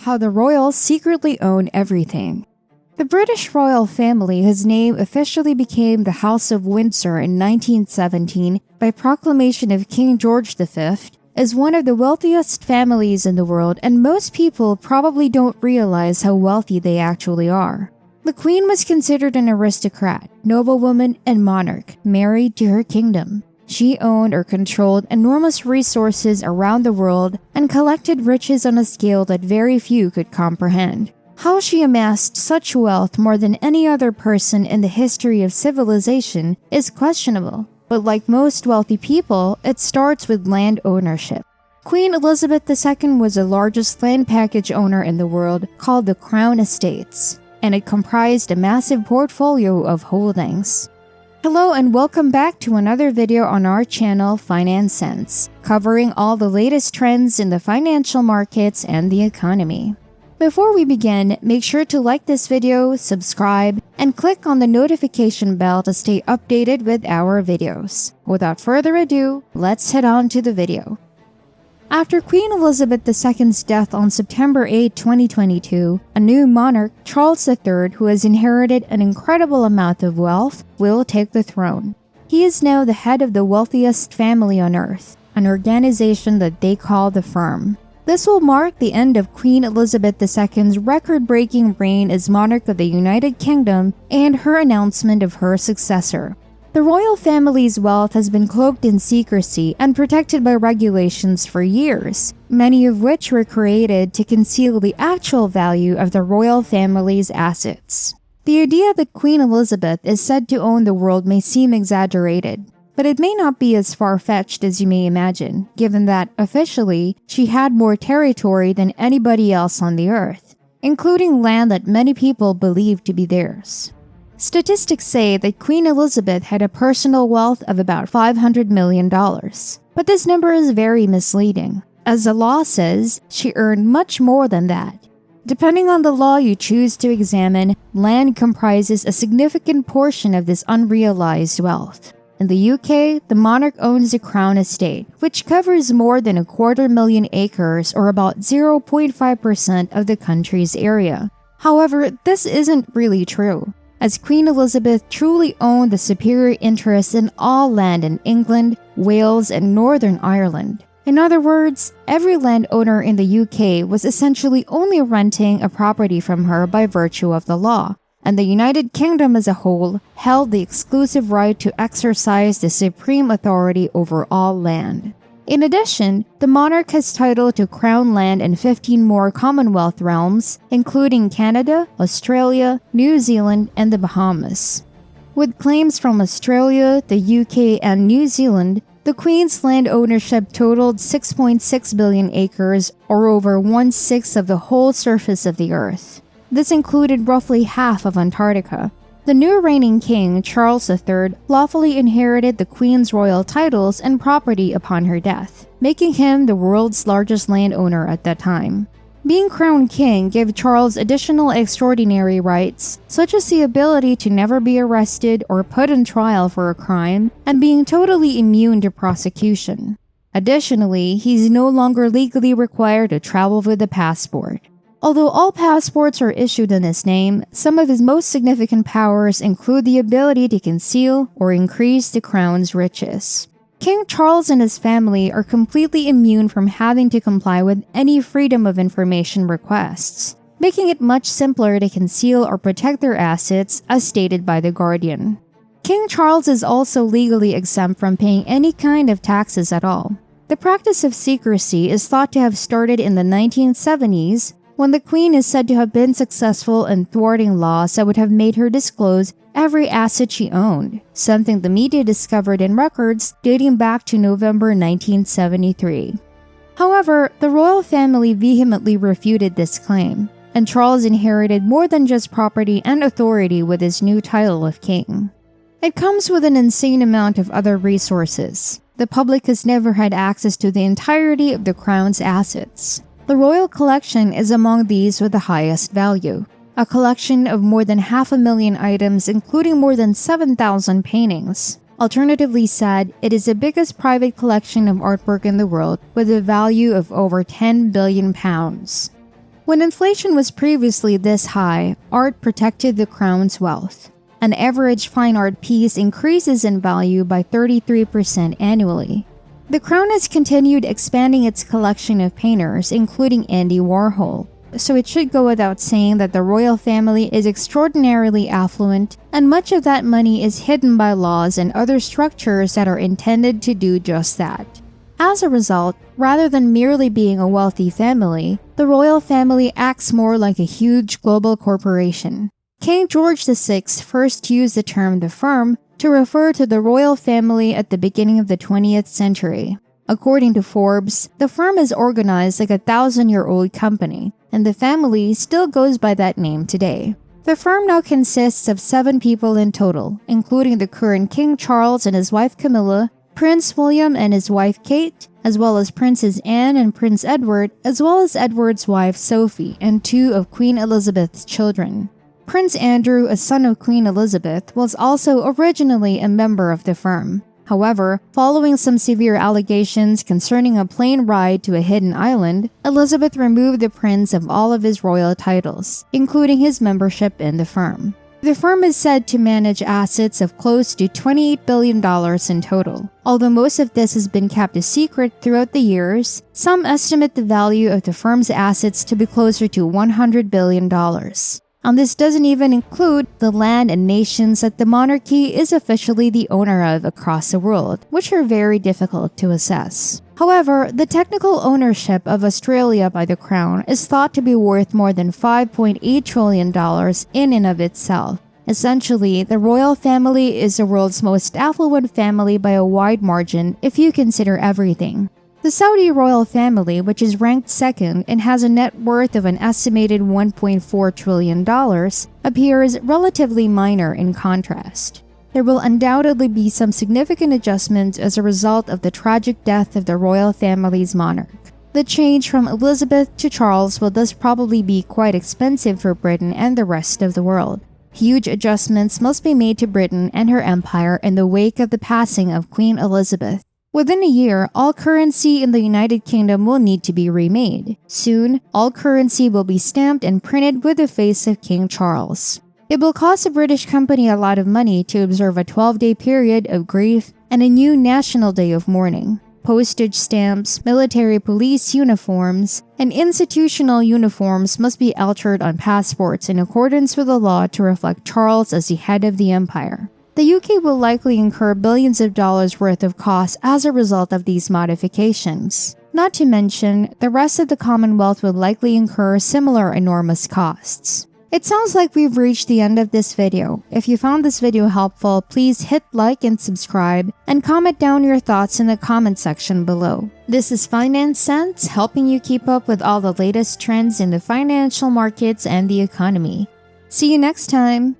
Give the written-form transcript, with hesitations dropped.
How the royals secretly own everything. The British royal family, whose name officially became the House of Windsor in 1917 by proclamation of King George V, is one of the wealthiest families in the world, and most people probably don't realize how wealthy they actually are. The Queen was considered an aristocrat, noblewoman, and monarch, married to her kingdom. She owned or controlled enormous resources around the world and collected riches on a scale that very few could comprehend. How she amassed such wealth more than any other person in the history of civilization is questionable, but like most wealthy people, it starts with land ownership. Queen Elizabeth II was the largest land package owner in the world, called the Crown Estates, and it comprised a massive portfolio of holdings. Hello and welcome back to another video on our channel Finance Sense, covering all the latest trends in the financial markets and the economy. Before we begin, make sure to like this video, subscribe, and click on the notification bell to stay updated with our videos. Without further ado, let's head on to the video. After Queen Elizabeth II's death on September 8, 2022, a new monarch, Charles III, who has inherited an incredible amount of wealth, will take the throne. He is now the head of the wealthiest family on earth, an organization that they call the Firm. This will mark the end of Queen Elizabeth II's record-breaking reign as monarch of the United Kingdom and her announcement of her successor. The royal family's wealth has been cloaked in secrecy and protected by regulations for years, many of which were created to conceal the actual value of the royal family's assets. The idea that Queen Elizabeth is said to own the world may seem exaggerated, but it may not be as far-fetched as you may imagine, given that, officially, she had more territory than anybody else on the earth, including land that many people believed to be theirs. Statistics say that Queen Elizabeth had a personal wealth of about $500 million, but this number is very misleading. As the law says, she earned much more than that. Depending on the law you choose to examine, land comprises a significant portion of this unrealized wealth. In the UK, the monarch owns the Crown Estate, which covers more than 250,000 acres or about 0.5% of the country's area. However, this isn't really true, as Queen Elizabeth truly owned the superior interest in all land in England, Wales, and Northern Ireland. In other words, every landowner in the UK was essentially only renting a property from her by virtue of the law, and the United Kingdom as a whole held the exclusive right to exercise the supreme authority over all land. In addition, the monarch has title to Crown land in 15 more Commonwealth realms, including Canada, Australia, New Zealand, and the Bahamas. With claims from Australia, the UK, and New Zealand, the Queen's land ownership totaled 6.6 billion acres, or over 1/6 of the whole surface of the Earth. This included roughly half of Antarctica. The new reigning king, Charles III, lawfully inherited the Queen's royal titles and property upon her death, making him the world's largest landowner at that time. Being crowned king gave Charles additional extraordinary rights, such as the ability to never be arrested or put on trial for a crime, and being totally immune to prosecution. Additionally, he's no longer legally required to travel with a passport. Although all passports are issued in his name, some of his most significant powers include the ability to conceal or increase the crown's riches. King Charles and his family are completely immune from having to comply with any freedom of information requests, making it much simpler to conceal or protect their assets, as stated by The Guardian. King Charles is also legally exempt from paying any kind of taxes at all. The practice of secrecy is thought to have started in the 1970s, when the Queen is said to have been successful in thwarting laws that would have made her disclose every asset she owned, something the media discovered in records dating back to November 1973. However, the royal family vehemently refuted this claim, and Charles inherited more than just property and authority with his new title of king. It comes with an insane amount of other resources. The public has never had access to the entirety of the crown's assets. The royal collection is among these with the highest value, a collection of more than 500,000 items, including more than 7,000 paintings. Alternatively said, it is the biggest private collection of artwork in the world, with a value of over £10 billion. When inflation was previously this high, art protected the crown's wealth. An average fine art piece increases in value by 33% annually. The crown has continued expanding its collection of painters, including Andy Warhol, so it should go without saying that the royal family is extraordinarily affluent, and much of that money is hidden by laws and other structures that are intended to do just that. As a result, rather than merely being a wealthy family, the royal family acts more like a huge global corporation. King George VI first used the term the firm to refer to the royal family at the beginning of the 20th century. According to Forbes, the firm is organized like a 1,000-year-old company, and the family still goes by that name today. The firm now consists of 7 people in total, including the current King Charles and his wife Camilla, Prince William and his wife Kate, as well as Princess Anne and Prince Edward, as well as Edward's wife Sophie and 2 of Queen Elizabeth's children. Prince Andrew, a son of Queen Elizabeth, was also originally a member of the firm. However, following some severe allegations concerning a plane ride to a hidden island, Elizabeth removed the prince of all of his royal titles, including his membership in the firm. The firm is said to manage assets of close to $28 billion in total. Although most of this has been kept a secret throughout the years, some estimate the value of the firm's assets to be closer to $100 billion. And this doesn't even include the land and nations that the monarchy is officially the owner of across the world, which are very difficult to assess. However, the technical ownership of Australia by the Crown is thought to be worth more than $5.8 trillion in and of itself. Essentially, the royal family is the world's most affluent family by a wide margin if you consider everything. The Saudi royal family, which is ranked second and has a net worth of an estimated $1.4 trillion, appears relatively minor in contrast. There will undoubtedly be some significant adjustments as a result of the tragic death of the royal family's monarch. The change from Elizabeth to Charles will thus probably be quite expensive for Britain and the rest of the world. Huge adjustments must be made to Britain and her empire in the wake of the passing of Queen Elizabeth. Within a year, all currency in the United Kingdom will need to be remade. Soon, all currency will be stamped and printed with the face of King Charles. It will cost a British company a lot of money to observe a 12-day period of grief and a new national day of mourning. Postage stamps, military police uniforms, and institutional uniforms must be altered on passports in accordance with the law to reflect Charles as the head of the empire. The UK will likely incur billions of dollars worth of costs as a result of these modifications. Not to mention, the rest of the Commonwealth will likely incur similar enormous costs. It sounds like we've reached the end of this video. If you found this video helpful, please hit like and subscribe, and comment down your thoughts in the comment section below. This is Finance Sense, helping you keep up with all the latest trends in the financial markets and the economy. See you next time!